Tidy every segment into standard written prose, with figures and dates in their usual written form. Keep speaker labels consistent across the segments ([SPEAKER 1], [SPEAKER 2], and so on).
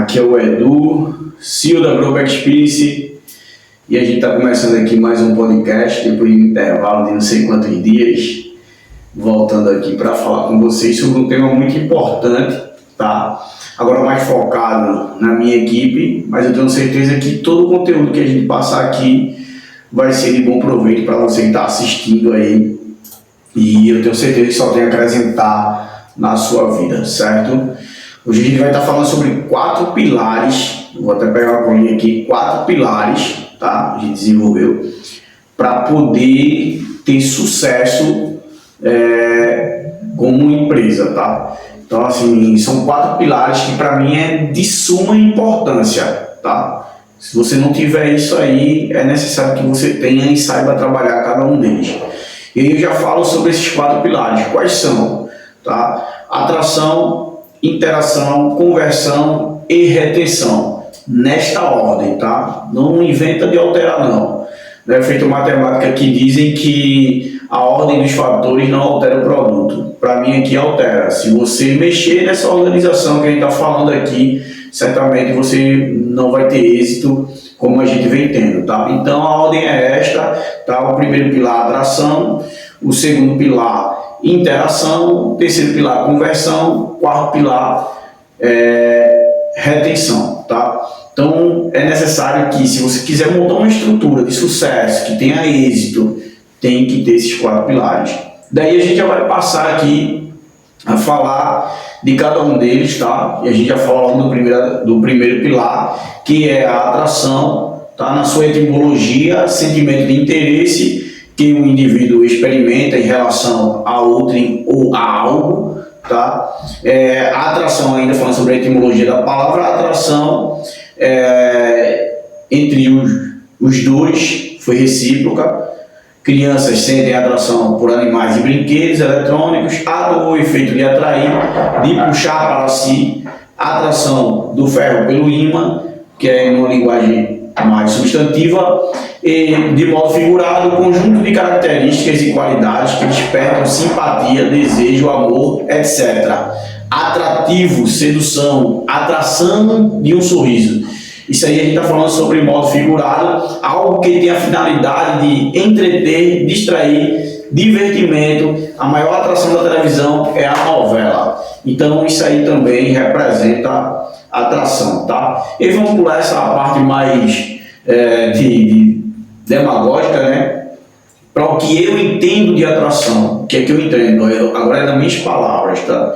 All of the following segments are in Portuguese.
[SPEAKER 1] Aqui é o Edu, CEO da Global Experience, e a gente está começando aqui mais um podcast depois de um intervalo de não sei quantos dias, voltando aqui para falar com vocês sobre um tema muito importante, tá? Agora mais focado na minha equipe, mas eu tenho certeza que todo o conteúdo que a gente passar aqui vai ser de bom proveito para você que está assistindo aí, e eu tenho certeza que só tem a acrescentar na sua vida, certo? Hoje a gente vai estar falando sobre 4 pilares, vou até pegar uma colinha aqui, 4 pilares, tá? A gente desenvolveu para poder ter sucesso como empresa, tá? Então, assim, são 4 pilares que para mim é de suma importância, tá? Se você não tiver isso aí, é necessário que você tenha e saiba trabalhar cada um deles. E aí eu já falo sobre esses 4 pilares. Quais são? Tá? Atração, interação, conversão e retenção. Nesta ordem, tá? Não inventa de alterar, não. Não é feito matemática que dizem que a ordem dos fatores não altera o produto. Para mim aqui altera. Se você mexer nessa organização que a gente está falando aqui, certamente você não vai ter êxito como a gente vem tendo, tá? Então a ordem é esta, tá? O primeiro pilar, atração. O segundo pilar, interação. O terceiro pilar, conversão. O quarto pilar, retenção, tá? Então é necessário que, se você quiser montar uma estrutura de sucesso, que tenha êxito, tem que ter esses 4 pilares. Daí a gente já vai passar aqui a falar de cada um deles, tá? E a gente já fala do primeiro pilar, que é a atração, tá? Na sua etimologia, sentimento de interesse que o indivíduo experimenta em relação a outrem ou a algo, tá? A atração, ainda falando sobre a etimologia da palavra, a atração entre os dois foi recíproca. Crianças sentem atração por animais e brinquedos eletrônicos, há o efeito de atrair, de puxar para si, a atração do ferro pelo ímã, que é uma linguagem mais substantiva, e de modo figurado, o conjunto de características e qualidades que despertam simpatia, desejo, amor, etc. Atrativo, sedução, atração de um sorriso. Isso aí a gente está falando sobre modo figurado, algo que tem a finalidade de entreter, distrair, divertimento. A maior atração da televisão é a novela. Então isso aí também representa atração, tá? E vamos pular essa parte mais de demagógica, né? Para o que eu entendo de atração, o que é que eu entendo? Agora é nas minhas palavras, tá?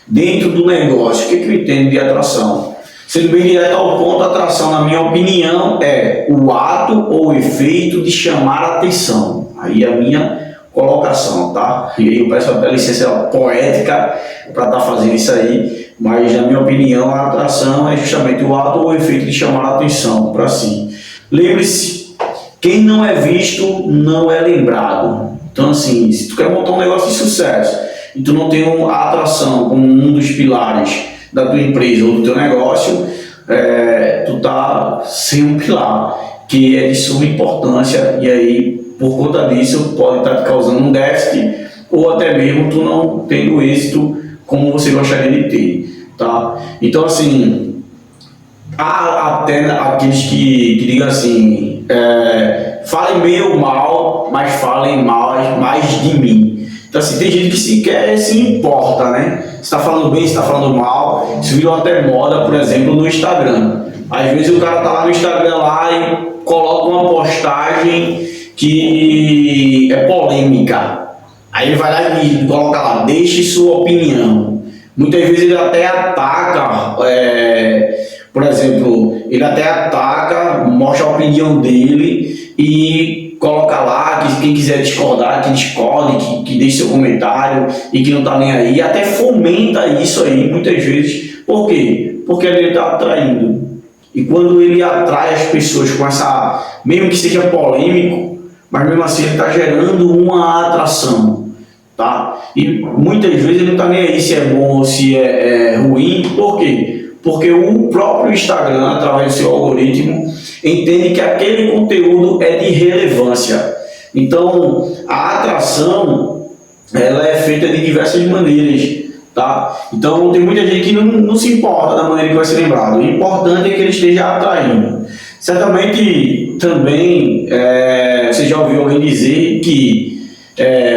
[SPEAKER 1] Dentro do negócio, o que é que eu entendo de atração? Sendo bem direto ao ponto, a atração, na minha opinião, é o ato ou efeito de chamar a atenção. Aí é a minha colocação, tá? E aí eu peço até licença poética para estar fazendo isso aí, mas na minha opinião a atração é justamente o ato ou efeito de chamar a atenção para si. Lembre-se, quem não é visto não é lembrado. Então, assim, se tu quer montar um negócio de sucesso e tu não tem a atração como um dos pilares da tua empresa ou do teu negócio, tu tá sem um pilar, que é de suma importância, e aí, por conta disso, pode estar te causando um déficit, ou até mesmo tu não tendo êxito como você gostaria de ter, tá? Então, assim, há até aqueles que digam assim, falem bem ou mal, mas falem mais de mim. Então, assim, tem gente que sequer se importa, né? Se está falando bem, se está falando mal. Isso virou até moda, por exemplo, no Instagram. Às vezes o cara tá lá no Instagram lá e coloca uma postagem que é polêmica. Aí ele vai lá e coloca lá, deixe sua opinião. Muitas vezes ele até ataca, por exemplo, ele até ataca, mostra a opinião dele e coloca lá que quem quiser discordar, que discorde, que deixe seu comentário e que não tá nem aí, até fomenta isso aí muitas vezes. Por quê? Porque ele está atraindo. E quando ele atrai as pessoas com essa, mesmo que seja polêmico, mas mesmo assim ele está gerando uma atração, tá? E muitas vezes ele não está nem aí se é bom ou se é ruim. Por quê? Porque o próprio Instagram, através do seu algoritmo, entende que aquele conteúdo é de relevância. Então, a atração, ela é feita de diversas maneiras, tá? Então tem muita gente que não se importa da maneira que vai ser lembrado. O importante é que ele esteja atraindo. Certamente também você já ouviu alguém dizer que,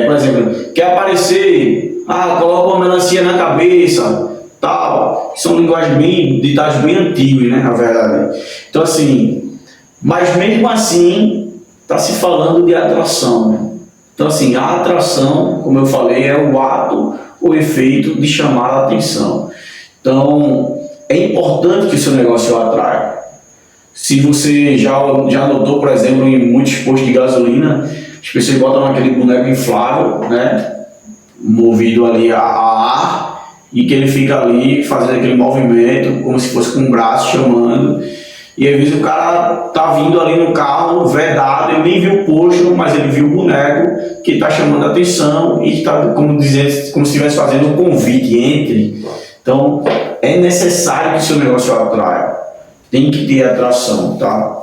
[SPEAKER 1] por exemplo, quer aparecer, coloca uma melancia na cabeça, tal. São linguagens ditados bem antigos, né, na verdade. Então assim, mas mesmo assim está se falando de atração, né? Então assim, a atração, como eu falei, é o ato, o efeito de chamar a atenção. Então é importante que o seu negócio atraia. Se você já notou, por exemplo, em muitos postos de gasolina, as pessoas botam aquele boneco inflável, né, movido ali a ar, e que ele fica ali fazendo aquele movimento como se fosse com o braço chamando, e às vezes o cara tá vindo ali no carro vedado, ele nem viu o posto, mas ele viu o boneco que está chamando a atenção e está como se estivesse fazendo um convite, entre. Então é necessário que o seu negócio atraia. Tem que ter atração, tá?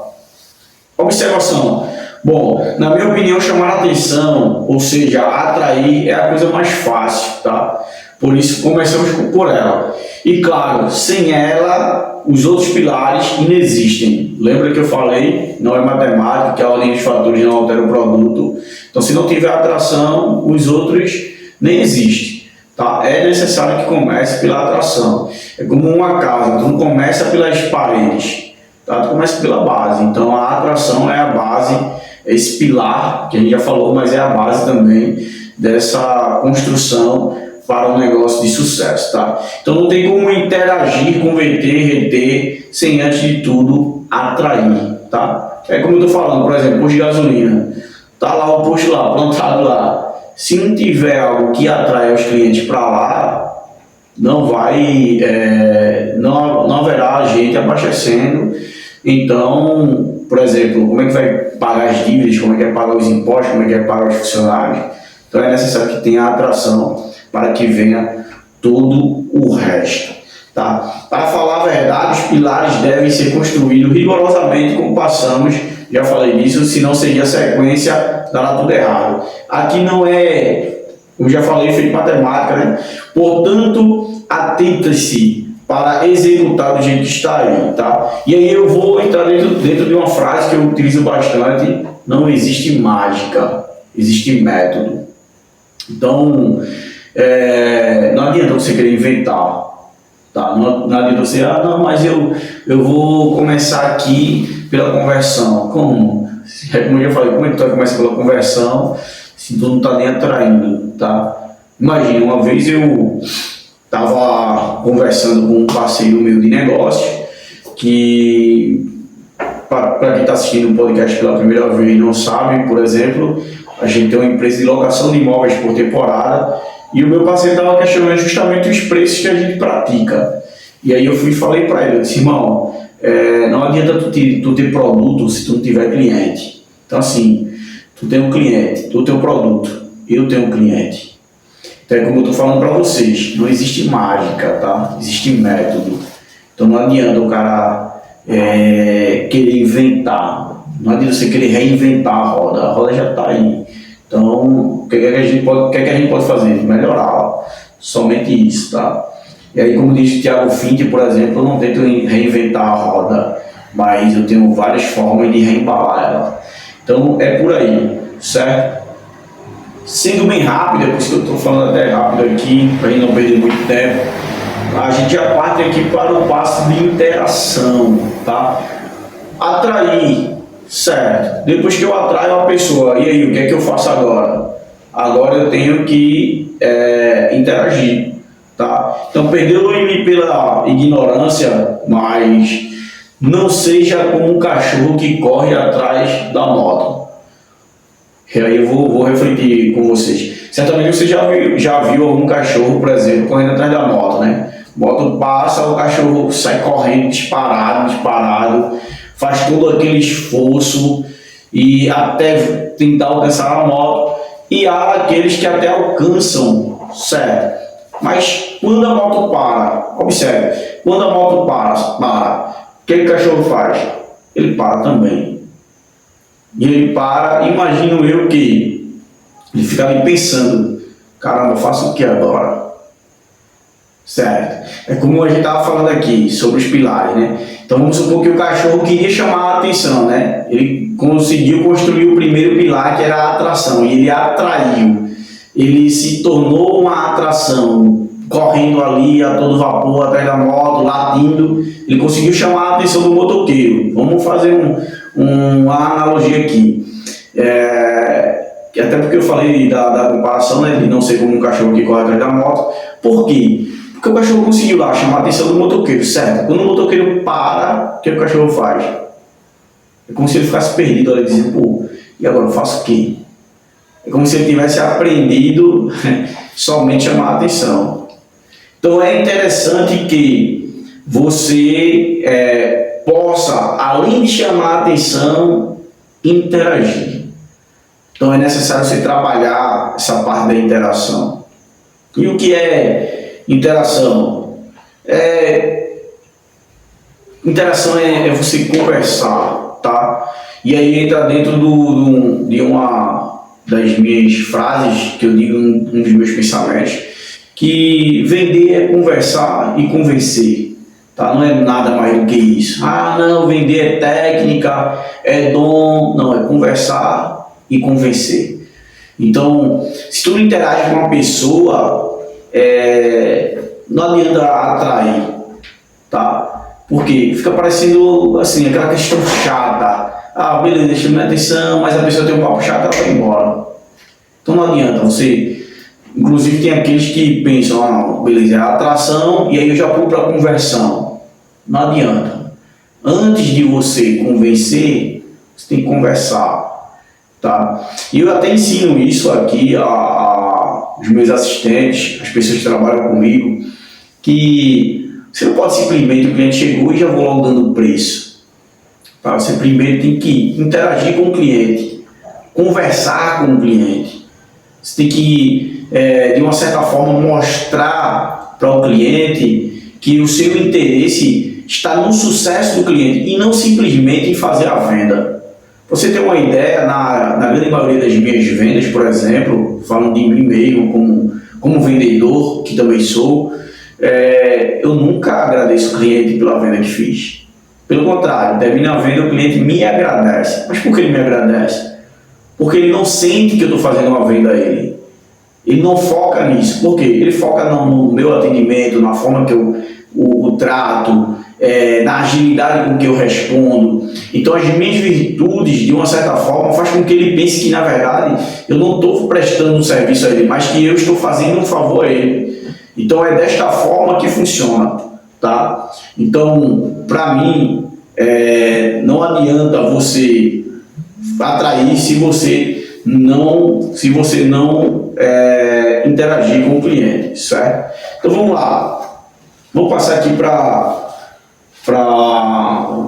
[SPEAKER 1] Observação. Bom, na minha opinião, chamar a atenção, ou seja, atrair, é a coisa mais fácil, tá? Por isso, começamos por ela. E claro, sem ela, os outros pilares inexistem. Lembra que eu falei? Não é matemática, que a ordem dos fatores não altera o produto. Então, se não tiver atração, os outros nem existem. Tá? É necessário que comece pela atração. É como uma casa, tu não começa pelas paredes, tá? Tu começa pela base. Então a atração é a base, esse pilar que a gente já falou, mas é a base também dessa construção para um negócio de sucesso, tá? Então não tem como interagir, converter, reter, sem antes de tudo atrair, tá? É como eu estou falando, por exemplo, posto de gasolina, tá lá o posto lá, plantado lá. Se não tiver algo que atrai os clientes para lá, não vai, não haverá gente abastecendo. Então, por exemplo, como é que vai pagar as dívidas, como é que vai pagar os impostos, como é que vai pagar os funcionários? Então é necessário que tenha atração para que venha todo o resto. Tá? Para falar a verdade, os pilares devem ser construídos rigorosamente como passamos, já falei disso, senão seria a sequência, dará tudo errado. Aqui não é, como já falei, feito matemática, né? Portanto, atenta-se para executar do jeito que está aí, tá? E aí eu vou entrar dentro de uma frase que eu utilizo bastante: não existe mágica, existe método. Então, não adianta você querer inventar, tá? Não adianta você, não, mas eu vou começar aqui pela conversão. Como? Como eu já falei, como é que tu vai começar pela conversão se tu não está nem atraindo, tá? Imagina, uma vez eu estava conversando com um parceiro meu de negócio, que, para quem está assistindo o podcast pela primeira vez e não sabe, por exemplo, a gente tem uma empresa de locação de imóveis por temporada, e o meu parceiro estava questionando justamente os preços que a gente pratica. E aí eu fui e falei para ele, eu disse: irmão, não adianta tu ter produto se tu não tiver cliente. Então assim, tu tem um cliente, tu tem um produto, eu tenho um cliente. Então é como eu estou falando para vocês, não existe mágica, tá? Existe método. Então não adianta o cara querer inventar, não adianta você querer reinventar a roda já está aí. Então o que é que a gente pode fazer? Melhorá-la, somente isso, tá? E aí, como diz o Thiago Fink, por exemplo, eu não tento reinventar a roda, mas eu tenho várias formas de reembalar ela. Então é por aí, certo? Sendo bem rápido, é por isso que eu estou falando até rápido aqui, para a gente não perder muito tempo, a gente já parte aqui para o passo de interação, tá? Atrair, certo? Depois que eu atraio a pessoa, e aí, o que é que eu faço agora? Agora eu tenho que interagir, tá? Então perdoe-me pela ignorância, mas não seja como um cachorro que corre atrás da moto. E aí eu vou refletir com vocês. Certamente você já viu algum cachorro, por exemplo, correndo atrás da moto, né? Moto passa, o cachorro sai correndo disparado, faz todo aquele esforço e até tentar alcançar a moto. E há aqueles que até alcançam, certo? Mas quando a moto para, observe, quando a moto para, o que o cachorro faz? Ele para também. E ele para, imagino eu que ele fica ali pensando: caramba, eu faço o que agora? Certo. É como a gente estava falando aqui sobre os pilares, né? Então vamos supor que o cachorro queria chamar a atenção, né? Ele conseguiu construir o primeiro pilar, que era a atração, e ele atraiu. Ele se tornou uma atração, correndo ali a todo vapor atrás da moto, latindo. Ele conseguiu chamar a atenção do motoqueiro. Vamos fazer uma analogia aqui. Até porque eu falei da comparação, né, de não ser como um cachorro que corre atrás da moto. Por quê? Porque o cachorro conseguiu lá chamar a atenção do motoqueiro, certo? Quando o motoqueiro para, o que o cachorro faz? É como se ele ficasse perdido ali, dizendo, pô, e agora eu faço o quê? É como se ele tivesse aprendido somente chamar a atenção. Então é interessante que você possa, além de chamar a atenção, interagir. Então é necessário você trabalhar essa parte da interação. E o que é interação? Interação é você conversar, tá? E aí entra dentro de uma das minhas frases, que eu digo um dos meus pensamentos, que vender é conversar e convencer, tá? Não é nada mais do que isso. Ah, não, vender é técnica, é dom. Não, é conversar e convencer. Então, se tu não interage com uma pessoa, não adianta atrair, tá? Porque fica parecendo assim, aquela questão chata. Ah, beleza, chama atenção, mas a pessoa tem um papo chato, ela vai embora. Então não adianta você. Inclusive tem aqueles que pensam, ah, não, beleza, é a atração e aí eu já pulo para a conversão. Não adianta. Antes de você convencer, você tem que conversar, tá? E eu até ensino isso aqui aos meus assistentes, as pessoas que trabalham comigo, que você não pode simplesmente, o cliente chegou e já vou logo dando o preço. Tá? Você primeiro tem que interagir com o cliente, conversar com o cliente. Você tem que, de uma certa forma, mostrar para o cliente que o seu interesse está no sucesso do cliente e não simplesmente em fazer a venda. Você tem uma ideia, na grande maioria das minhas vendas, por exemplo, falando de mim mesmo como vendedor, que também sou, eu nunca agradeço o cliente pela venda que fiz. Pelo contrário, termina a venda, o cliente me agradece. Mas por que ele me agradece? Porque ele não sente que eu estou fazendo uma venda a ele. Ele não foca nisso. Por quê? Ele foca no meu atendimento, na forma que eu o trato, na agilidade com que eu respondo. Então as minhas virtudes, de uma certa forma, faz com que ele pense que, na verdade, eu não estou prestando um serviço a ele, mas que eu estou fazendo um favor a ele. Então é desta forma que funciona, tá? Então, para mim, não adianta você atrair se você não interagir com o cliente, certo? Então vamos lá. Vamos passar aqui para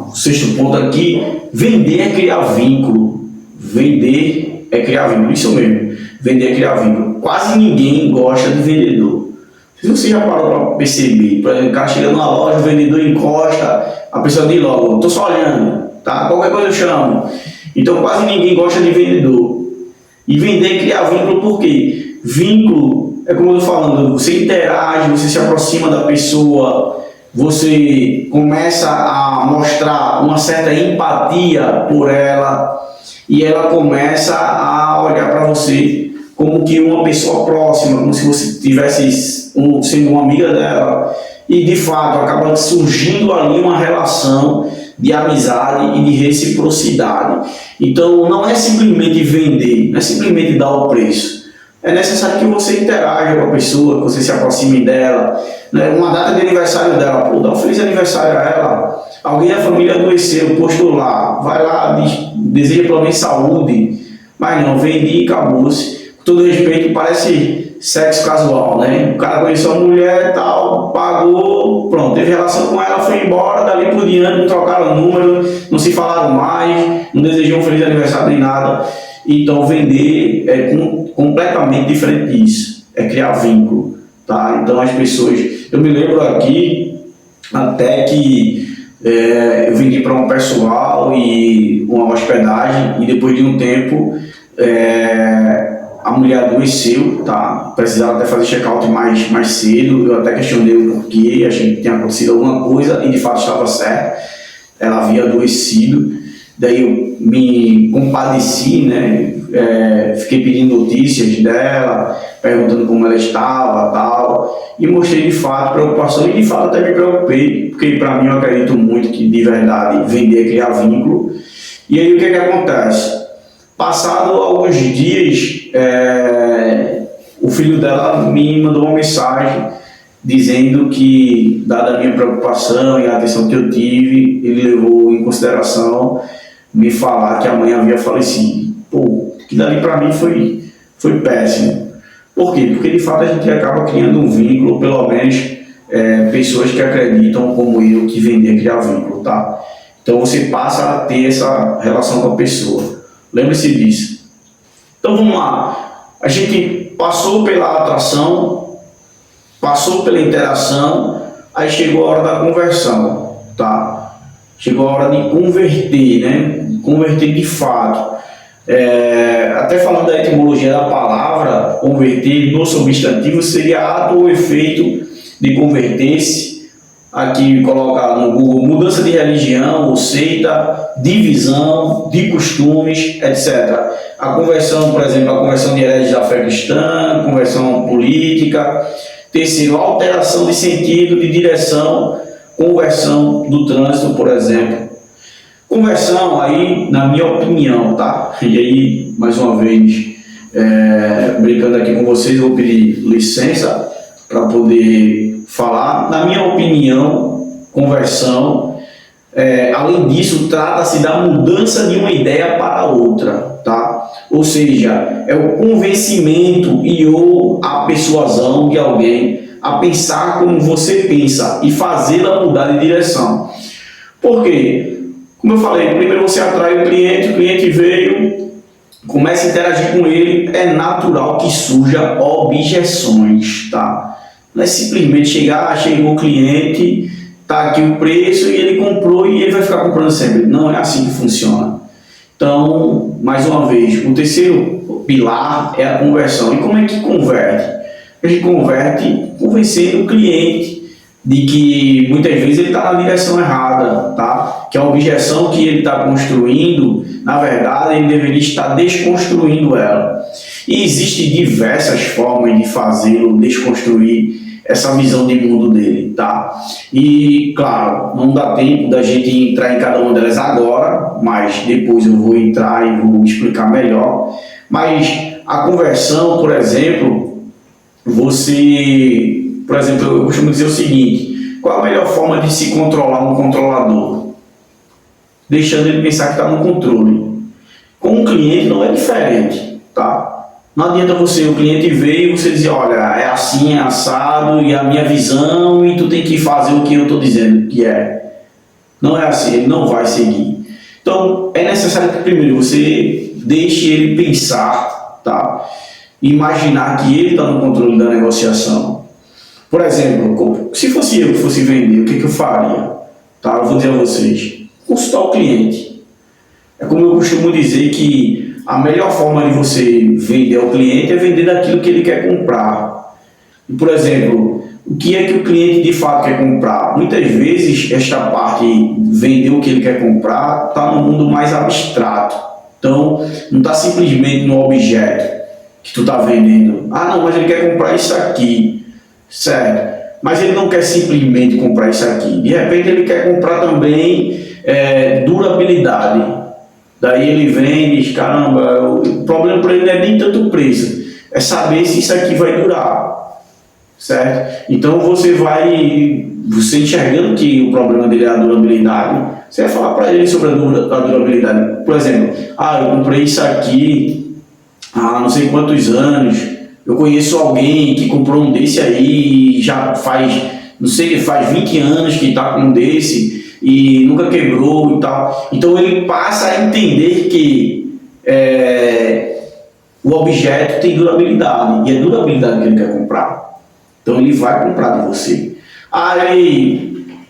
[SPEAKER 1] o sexto ponto aqui. Vender é criar vínculo. Vender é criar vínculo, isso mesmo. Vender é criar vínculo. Quase ninguém gosta de vendedor. Se você já parou para perceber, por exemplo, o cara chega numa loja, o vendedor encosta, a pessoa diz logo, estou só olhando, tá? Qualquer coisa eu chamo. Então quase ninguém gosta de vendedor. E vender é criar vínculo por quê? Vínculo é como eu estou falando, você interage, você se aproxima da pessoa, você começa a mostrar uma certa empatia por ela e ela começa a olhar para você como que uma pessoa próxima, como se você estivesse sendo uma amiga dela, e de fato acaba surgindo ali uma relação de amizade e de reciprocidade. Então não é simplesmente vender, não é simplesmente dar o preço. É necessário que você interaja com a pessoa, que você se aproxime dela, né? Uma data de aniversário dela, pô, dá um feliz aniversário a ela. Alguém da família adoeceu, postou lá, vai lá, deseja pelo menos saúde, mas não, vendi e acabou-se. Com todo respeito, parece sexo casual, né? O cara conheceu a mulher e tal, pagou, pronto, teve relação com ela, foi embora, dali por diante, não trocaram número, não se falaram mais, não desejou um feliz aniversário nem nada. Então vender é completamente diferente disso, é criar vínculo, tá? Então as pessoas, eu me lembro aqui até que eu vendi para um pessoal e uma hospedagem, e depois de um tempo a mulher adoeceu, tá? Precisava até fazer check-out mais cedo. Eu até questionei o porquê, achei que tinha acontecido alguma coisa e de fato estava certo. Ela havia adoecido. Daí eu me compadeci, né? Fiquei pedindo notícias dela, perguntando como ela estava, tal, e mostrei de fato preocupação e de fato até me preocupei, porque para mim eu acredito muito que de verdade vender é criar vínculo. E aí o que acontece? Passado alguns dias, o filho dela me mandou uma mensagem dizendo que, dada a minha preocupação e a atenção que eu tive, ele levou em consideração me falar que a mãe havia falecido. Pô, que dali para mim foi péssimo. Por quê? Porque de fato a gente acaba criando um vínculo, pelo menos pessoas que acreditam como eu que vender é criar vínculo, tá? Então você passa a ter essa relação com a pessoa. Lembre-se disso. Então vamos lá. A gente passou pela atração, passou pela interação, aí chegou a hora da conversão, tá? Chegou a hora de converter, né? Converter de fato. Até falando da etimologia da palavra, converter no substantivo seria ato ou efeito de converter-se. Aqui coloca no Google mudança de religião ou seita, divisão, de costumes, etc. A conversão, por exemplo, a conversão de hereges da fé cristã, conversão política. Terceiro, alteração de sentido, de direção, conversão do trânsito, por exemplo. Conversão aí, na minha opinião, tá? E aí, mais uma vez, brincando aqui com vocês, eu vou pedir licença para poder falar. Na minha opinião, conversão, além disso, trata-se da mudança de uma ideia para outra, tá? Ou seja, é o convencimento e ou a persuasão de alguém a pensar como você pensa e fazê-la mudar de direção. Por quê? Como eu falei, primeiro você atrai o cliente veio, começa a interagir com ele, é natural que surja objeções, tá? Não é simplesmente chegou o cliente, tá aqui o preço e ele comprou e ele vai ficar comprando sempre. Não é assim que funciona. Então, mais uma vez, o terceiro pilar é a conversão. E como é que converte? A gente converte convencendo o cliente de que muitas vezes ele está na direção errada, tá? Que a objeção que ele está construindo, na verdade, ele deveria estar desconstruindo ela. E existem diversas formas de fazê-lo desconstruir essa visão de mundo dele, tá? E, claro, não dá tempo da gente entrar em cada uma delas agora, mas depois eu vou entrar e vou explicar melhor. Mas a conversão, por exemplo, eu costumo dizer o seguinte: qual a melhor forma de se controlar um controlador? Deixando ele pensar que está no controle. Com um cliente não é diferente, tá? Não adianta o cliente veio e você dizer, olha, é assim, é assado, e a minha visão, e tu tem que fazer o que eu estou dizendo que é. Não é assim, ele não vai seguir. Então, é necessário que primeiro você deixe ele pensar, tá? Imaginar que ele está no controle da negociação. Por exemplo, se fosse eu que fosse vender, o que eu faria? Tá? Eu vou dizer a vocês, consultar o cliente. É como eu costumo dizer que a melhor forma de você vender ao cliente é vender daquilo que ele quer comprar. E, por exemplo, o que é que o cliente de fato quer comprar? Muitas vezes esta parte, vender o que ele quer comprar, está no mundo mais abstrato. Então, não está simplesmente no objeto que tu está vendendo. Ah, não, mas ele quer comprar isso aqui, certo? Mas ele não quer simplesmente comprar isso aqui. De repente ele quer comprar também durabilidade. Daí ele vem e diz, caramba, o problema para ele não é nem tanto o preço, é saber se isso aqui vai durar, certo? Então você enxergando que o problema dele é a durabilidade, você vai falar para ele sobre a durabilidade. Por exemplo, eu comprei isso aqui há não sei quantos anos, eu conheço alguém que comprou um desse aí, já faz 20 anos que está com um desse, e nunca quebrou e tal. Então ele passa a entender que o objeto tem durabilidade, e é durabilidade que ele quer comprar. Então ele vai comprar de você.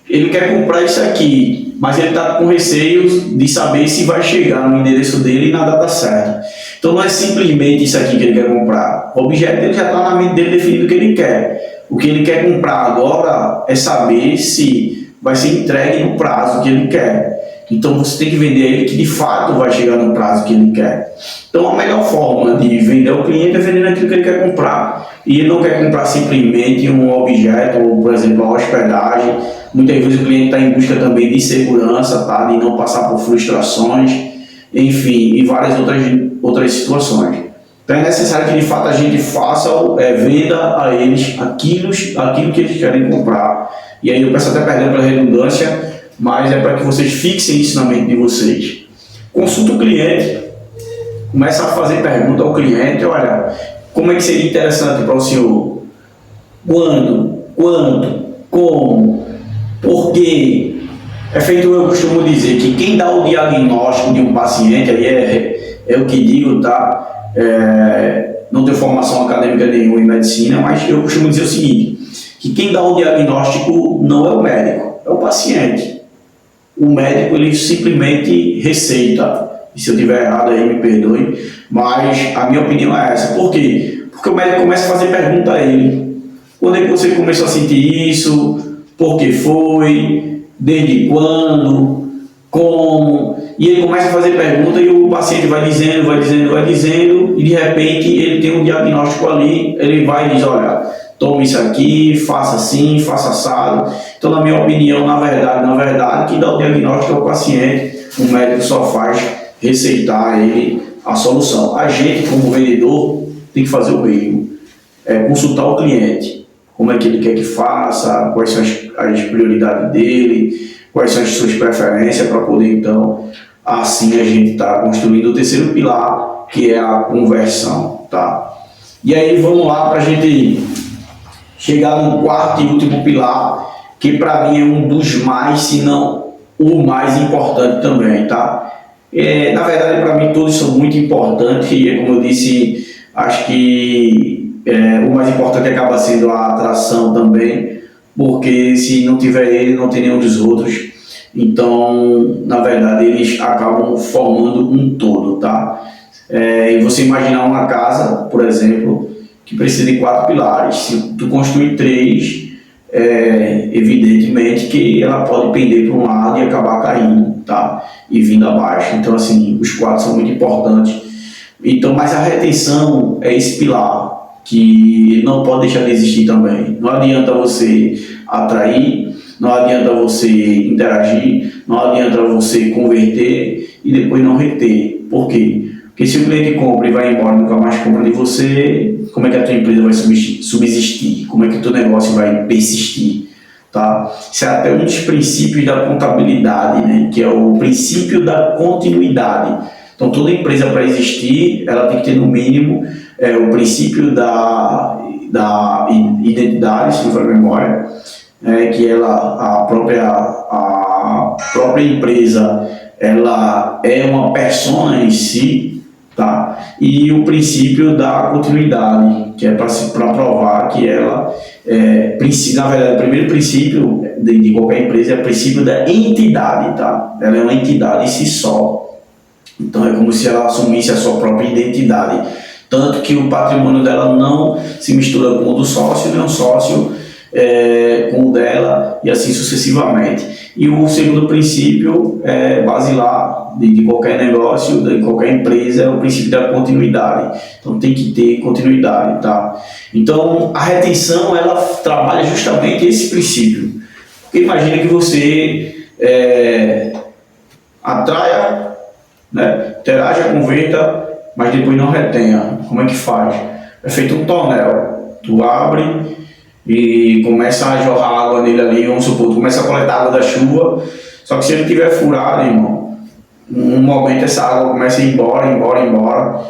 [SPEAKER 1] Ele quer comprar isso aqui, mas ele está com receio de saber se vai chegar no endereço dele na data certa. Então não é simplesmente isso aqui que ele quer comprar. O objeto dele já está na mente dele definido o que ele quer. O que ele quer comprar agora é saber se vai ser entregue no prazo que ele quer. Então você tem que vender ele que de fato vai chegar no prazo que ele quer. Então a melhor forma de vender ao cliente é vendendo aquilo que ele quer comprar. E ele não quer comprar simplesmente um objeto, ou por exemplo, a hospedagem. Muitas vezes o cliente está em busca também de segurança, tá? De não passar por frustrações, enfim, e várias outras situações. Então é necessário que de fato a gente faça, venda a eles aquilo que eles querem comprar. E aí eu peço até perdão pela redundância, mas é para que vocês fixem isso na mente de vocês. Consulta o cliente, começa a fazer pergunta ao cliente, olha, como é que seria interessante para o senhor? Quando? Quanto? Como? Por quê? É feito, eu costumo dizer que quem dá o diagnóstico de um paciente, aí é o que digo, tá? Não tenho formação acadêmica nenhuma em medicina, mas eu costumo dizer o seguinte, que quem dá o diagnóstico não é o médico, é o paciente. O médico, ele simplesmente receita. E se eu estiver errado aí, me perdoe, mas a minha opinião é essa. Por quê? Porque o médico começa a fazer pergunta a ele. Quando é que você começou a sentir isso? Por que foi? Desde quando? Como? E ele começa a fazer pergunta e o paciente vai dizendo, e de repente ele tem um diagnóstico ali, ele vai e diz, olha, tome isso aqui, faça assim, faça assado. Então, na minha opinião, na verdade, quem dá o diagnóstico é o paciente, o médico só faz receitar ele a solução. A gente, como vendedor, tem que fazer o mesmo, consultar o cliente, como é que ele quer que faça, quais são as prioridades dele, quais são as suas preferências, para poder, então, assim a gente está construindo o terceiro pilar, que é a conversão, tá? E aí, vamos lá para a gente chegar no quarto e último pilar, que para mim é um dos mais, se não o mais importante também, tá? Na verdade, para mim, todos são muito importantes e, como eu disse, acho que o mais importante acaba sendo a atração também, porque se não tiver ele, não tem nenhum dos outros. Então, na verdade, eles acabam formando um todo, tá? E você imaginar uma casa, por exemplo, que precisa de 4 pilares. Se tu construir 3, evidentemente que ela pode pender para um lado e acabar caindo, tá? E vindo abaixo. Então, assim, os 4 são muito importantes. Então, mas a retenção é esse pilar que não pode deixar de existir também. Não adianta você atrair, não adianta você interagir, não adianta você converter e depois não reter. Por quê? Porque se o cliente compra e vai embora e nunca mais compra de você, como é que a tua empresa vai subsistir? Como é que o teu negócio vai persistir? Tá? Isso é até um dos princípios da contabilidade, né? Que é o princípio da continuidade. Então, toda empresa, para existir, ela tem que ter no mínimo o princípio da identidade, se não for a memória, que a própria empresa ela é uma persona em si, tá? E o princípio da continuidade, que é para provar que ela, na verdade, o primeiro princípio de qualquer empresa é o princípio da entidade, tá? Ela é uma entidade em si só. Então é como se ela assumisse a sua própria identidade, tanto que o patrimônio dela não se mistura com o do sócio, nem o sócio com o dela, e assim sucessivamente. E o segundo princípio basilar de qualquer negócio, de qualquer empresa, é o princípio da continuidade. Então tem que ter continuidade, tá? Então a retenção, ela trabalha justamente esse princípio. Porque imagina que você atraia, né, interaja, converta, mas depois não retenha. Como é que faz? É feito um tonel. Tu abre e começa a jorrar água nele ali, vamos supor, tu começa a coletar água da chuva, só que se ele tiver furado, irmão, num momento essa água começa a ir embora,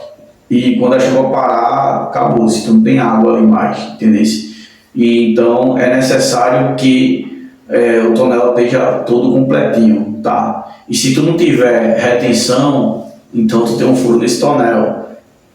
[SPEAKER 1] e quando a chuva parar, acabou-se, tu não tem água ali mais, entendeu? E então é necessário que o tonel esteja todo completinho, tá? E se tu não tiver retenção, então tu tem um furo nesse tonel,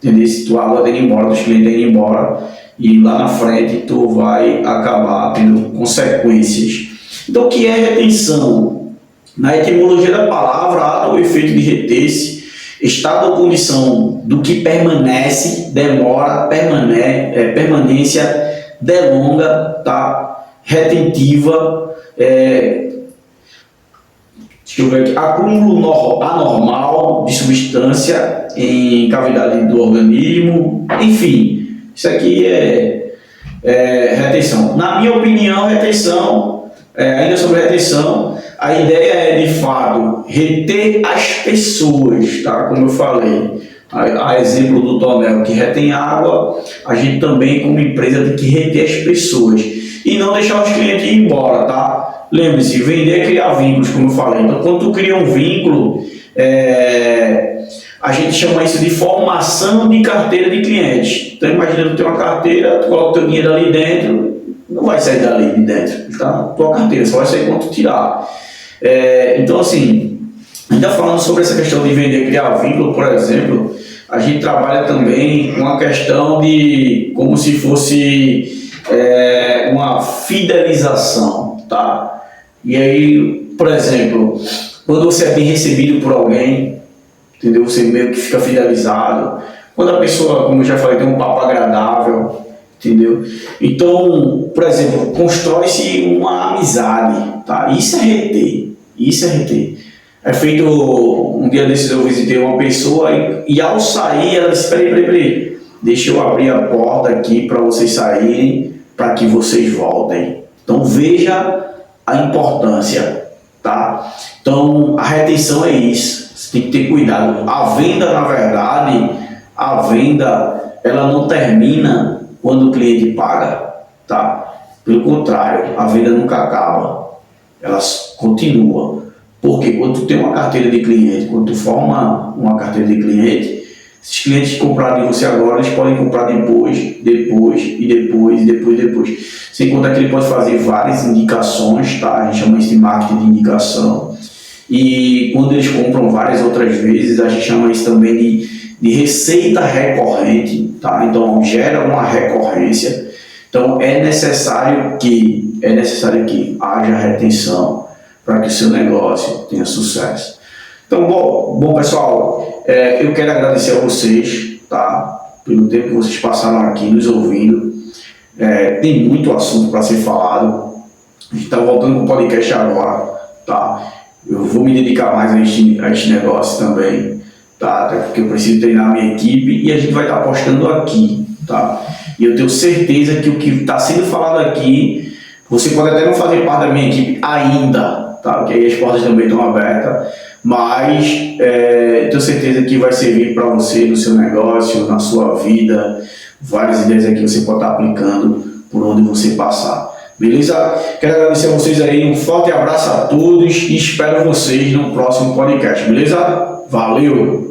[SPEAKER 1] entendeu? Se tua água tem ido embora, os clientes têm ido embora, e lá na frente tu vai acabar tendo consequências. Então, o que é retenção? Na etimologia da palavra, ato ou efeito de reter-se, estado ou condição do que permanece, demora, permanência, delonga, tá? Retentiva, deixa eu ver aqui, acúmulo anormal de substância em cavidade do organismo, enfim, isso aqui é retenção. Na minha opinião, retenção, ainda sobre retenção, a ideia é de fato reter as pessoas, tá? Como eu falei, a exemplo do tonel que retém água, a gente também, como empresa, tem que reter as pessoas e não deixar os clientes ir embora, tá? Lembre-se, vender é criar vínculos, como eu falei. Então, quando tu cria um vínculo, a gente chama isso de formação de carteira de clientes. Então, imagina tu ter uma carteira, tu coloca o teu dinheiro ali dentro, não vai sair dali de dentro, tá? Tua carteira, só vai sair quando tu tirar. Então, assim, ainda falando sobre essa questão de vender, criar vínculo, por exemplo, a gente trabalha também com a questão de como se fosse uma fidelização, tá? E aí, por exemplo, quando você é bem recebido por alguém, entendeu? Você meio que fica fidelizado. Quando a pessoa, como eu já falei, tem um papo agradável, entendeu? Então, por exemplo, constrói-se uma amizade, tá? Isso é reter, isso é reter. É feito, um dia desses eu visitei uma pessoa e ao sair ela disse, peraí, deixa eu abrir a porta aqui para vocês saírem, para que vocês voltem. Então veja a importância, tá? Então a retenção é isso, você tem que ter cuidado. A venda, na verdade, ela não termina quando o cliente paga, tá? Pelo contrário, a venda nunca acaba, ela continua. Porque quando tu tem uma carteira de cliente, quando tu forma uma carteira de cliente, esses clientes que compraram de você agora, eles podem comprar depois. Sem contar que ele pode fazer várias indicações, tá? A gente chama isso de marketing de indicação. E quando eles compram várias outras vezes, a gente chama isso também de receita recorrente, tá? Então gera uma recorrência. Então é necessário que haja retenção para que o seu negócio tenha sucesso. Então, bom pessoal, eu quero agradecer a vocês, tá? Pelo tempo que vocês passaram aqui nos ouvindo. Tem muito assunto para ser falado. A gente está voltando com o podcast agora, tá? Eu vou me dedicar mais a este negócio também, tá? Até porque eu preciso treinar a minha equipe e a gente vai estar postando aqui, tá? E eu tenho certeza que o que está sendo falado aqui, você pode até não fazer parte da minha equipe ainda, tá? Porque aí as portas também estão abertas, mas tenho certeza que vai servir para você no seu negócio, na sua vida, várias ideias aqui você pode estar aplicando por onde você passar. Beleza? Quero agradecer a vocês aí, um forte abraço a todos e espero vocês no próximo podcast, beleza? Valeu!